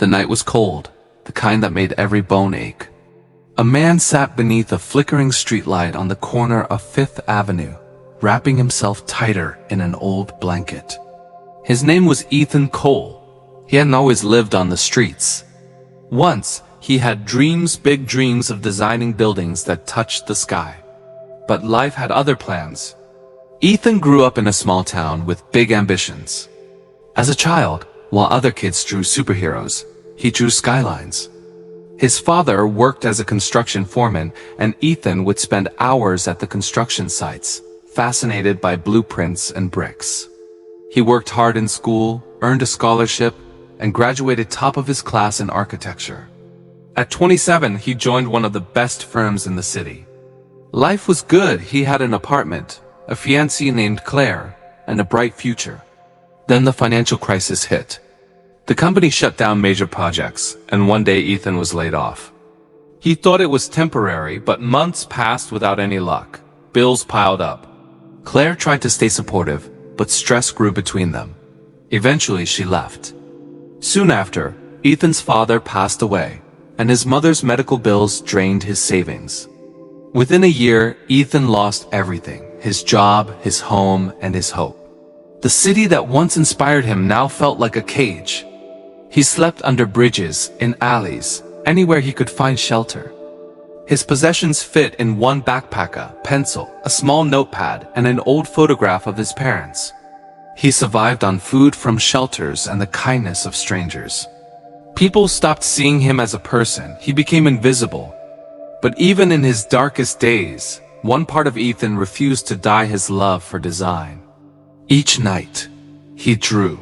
The night was cold, the kind that made every bone ache. A man sat beneath a flickering streetlight on the corner of Fifth Avenue, wrapping himself tighter in an old blanket. His name was Ethan Cole. He hadn't always lived on the streets. Once, he had big dreams of designing buildings that touched the sky. But life had other plans. Ethan grew up in a small town with big ambitions. As a child, while other kids drew superheroes, he drew skylines. His father worked as a construction foreman, and Ethan would spend hours at the construction sites, fascinated by blueprints and bricks. He worked hard in school, earned a scholarship, and graduated top of his class in architecture. At 27, he joined one of the best firms in the city. Life was good. He had an apartment, a fiancée named Claire, and a bright future. Then the financial crisis hit. The company shut down major projects, and one day Ethan was laid off. He thought it was temporary, but months passed without any luck. Bills piled up. Claire tried to stay supportive, but stress grew between them. Eventually, she left. Soon after, Ethan's father passed away, and his mother's medical bills drained his savings. Within a year, Ethan lost everything: his job, his home, and his hope. The city that once inspired him now felt like a cage. He slept under bridges, in alleys, anywhere he could find shelter. His possessions fit in one backpack: a pencil, a small notepad, and an old photograph of his parents. He survived on food from shelters and the kindness of strangers. People stopped seeing him as a person. He became invisible. But even in his darkest days, one part of Ethan refused to die: his love for design. Each night, he drew.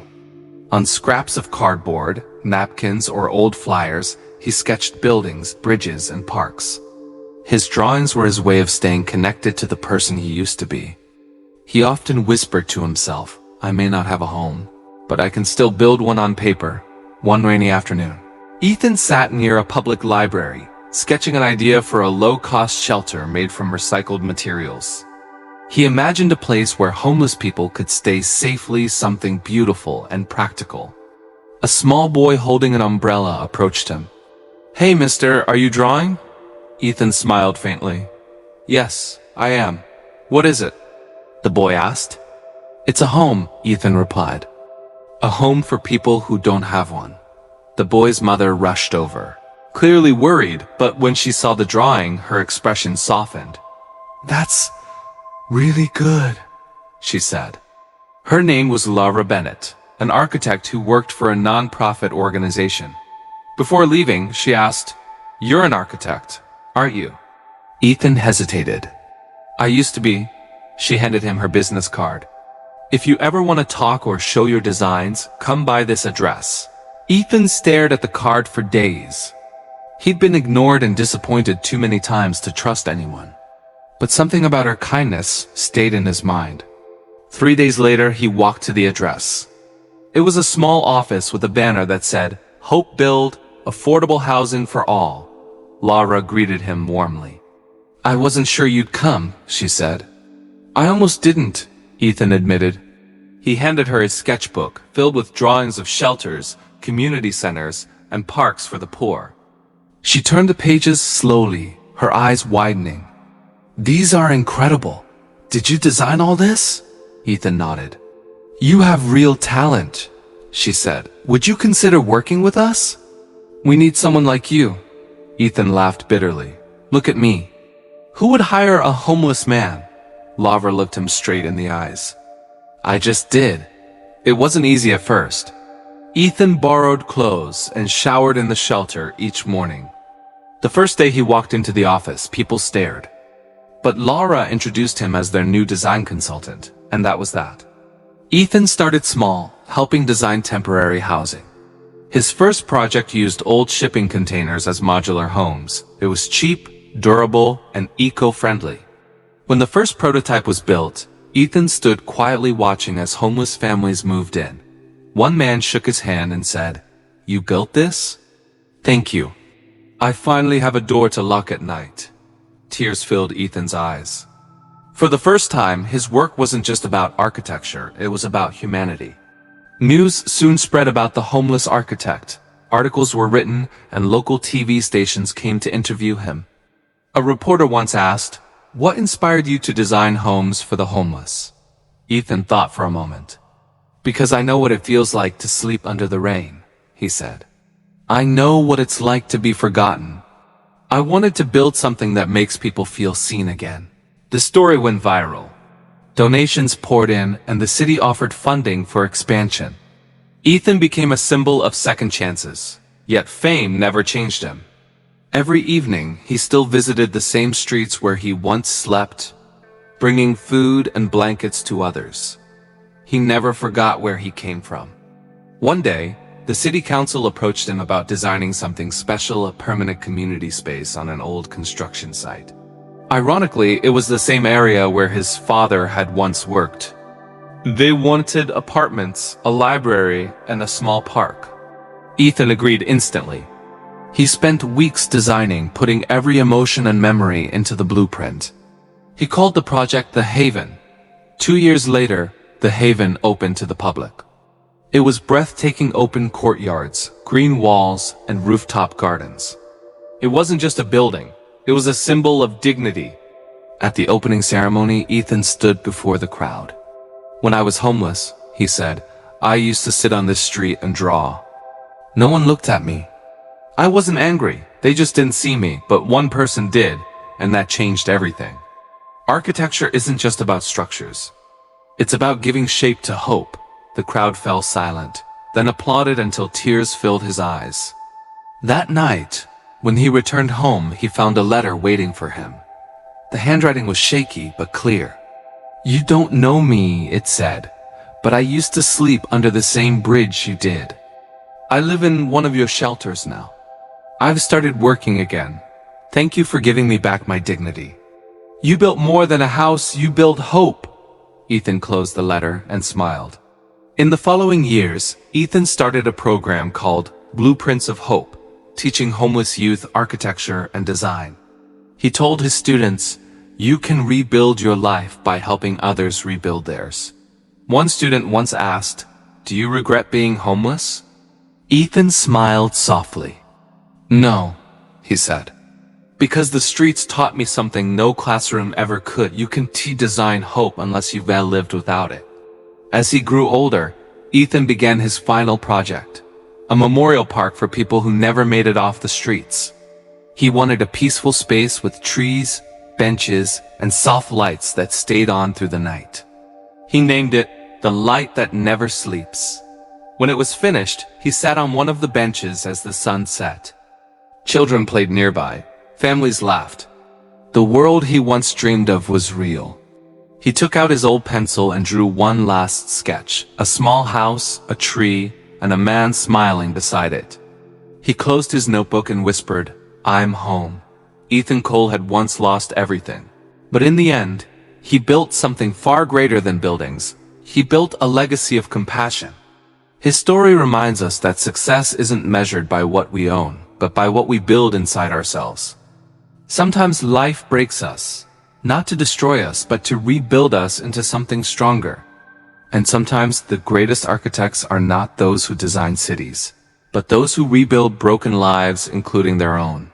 On scraps of cardboard, napkins, or old flyers, he sketched buildings, bridges, and parks. His drawings were his way of staying connected to the person he used to be. He often whispered to himself, "I may not have a home, but I can still build one on paper." One rainy afternoon, Ethan sat near a public library, sketching an idea for a low-cost shelter made from recycled materials. He imagined a place where homeless people could stay safely, something beautiful and practical. A small boy holding an umbrella approached him. "Hey, mister, are you drawing?" Ethan smiled faintly. "Yes, I am. What is it?" the boy asked. "It's a home," Ethan replied. "A home for people who don't have one." The boy's mother rushed over, clearly worried, but when she saw the drawing, her expression softened. "That's really good," she said. Her name was Laura Bennett, an architect who worked for a non-profit organization. Before leaving, she asked, "You're an architect, aren't you?" Ethan hesitated. "I used to be." She handed him her business card. "If you ever want to talk or show your designs, come by this address." Ethan stared at the card for days. He'd been ignored and disappointed too many times to trust anyone. But something about her kindness stayed in his mind. 3 days later, he walked to the address. It was a small office with a banner that said, "Hope Build, affordable housing for all." Laura greeted him warmly. "I wasn't sure you'd come," she said. "I almost didn't," Ethan admitted. He handed her his sketchbook, filled with drawings of shelters, community centers, and parks for the poor. She turned the pages slowly, her eyes widening. "These are incredible. Did you design all this?" Ethan nodded. "You have real talent," she said. "Would you consider working with us?" "We need someone like you." Ethan laughed bitterly. "Look at me. Who would hire a homeless man?" Laura looked him straight in the eyes. "I just did." It wasn't easy at first. Ethan borrowed clothes and showered in the shelter each morning. The first day he walked into the office, people stared. But Laura introduced him as their new design consultant, and that was that. Ethan started small, helping design temporary housing. His first project used old shipping containers as modular homes. It was cheap, durable, and eco-friendly. When the first prototype was built, Ethan stood quietly watching as homeless families moved in. One man shook his hand and said, "You built this? Thank you. I finally have a door to lock at night." Tears filled Ethan's eyes. For the first time, his work wasn't just about architecture, it was about humanity. News soon spread about the homeless architect, articles were written, and local TV stations came to interview him. A reporter once asked, "What inspired you to design homes for the homeless?" Ethan thought for a moment. "Because I know what it feels like to sleep under the rain," he said. "I know what it's like to be forgotten. I wanted to build something that makes people feel seen again." The story went viral. Donations poured in, and the city offered funding for expansion. Ethan became a symbol of second chances, yet fame never changed him. Every evening, he still visited the same streets where he once slept, bringing food and blankets to others. He never forgot where he came from. One day, the city council approached him about designing something special, a permanent community space on an old construction site. Ironically, it was the same area where his father had once worked. They wanted apartments, a library, and a small park. Ethan agreed instantly. He spent weeks designing, putting every emotion and memory into the blueprint. He called the project the Haven. 2 years later, the Haven opened to the public. It was breathtaking open courtyards, green walls, and rooftop gardens. It wasn't just a building, it was a symbol of dignity. At the opening ceremony, Ethan stood before the crowd. "When I was homeless," he said, "I used to sit on this street and draw. No one looked at me. I wasn't angry, they just didn't see me, but one person did, and that changed everything." Architecture isn't just about structures. It's about giving shape to hope. The crowd fell silent, then applauded until tears filled his eyes. That night, when he returned home, he found a letter waiting for him. The handwriting was shaky but clear. "You don't know me," it said, "but I used to sleep under the same bridge you did. I live in one of your shelters now. I've started working again. Thank you for giving me back my dignity. You built more than a house, you built hope." Ethan closed the letter and smiled. In the following years, Ethan started a program called Blueprints of Hope, teaching homeless youth architecture and design. He told his students, "You can rebuild your life by helping others rebuild theirs." One student once asked, "Do you regret being homeless?" Ethan smiled softly. "No," he said. "Because the streets taught me something no classroom ever could. You can design hope unless you've lived without it." As he grew older, Ethan began his final project, a memorial park for people who never made it off the streets. He wanted a peaceful space with trees, benches, and soft lights that stayed on through the night. He named it "The Light That Never Sleeps." When it was finished, he sat on one of the benches as the sun set. Children played nearby. Families laughed. The world he once dreamed of was real. He took out his old pencil and drew one last sketch, a small house, a tree, and a man smiling beside it. He closed his notebook and whispered, "I'm home." Ethan Cole had once lost everything. But in the end, he built something far greater than buildings. He built a legacy of compassion. His story reminds us that success isn't measured by what we own, but by what we build inside ourselves. Sometimes life breaks us, not to destroy us, but to rebuild us into something stronger. And sometimes the greatest architects are not those who design cities, but those who rebuild broken lives, including their own.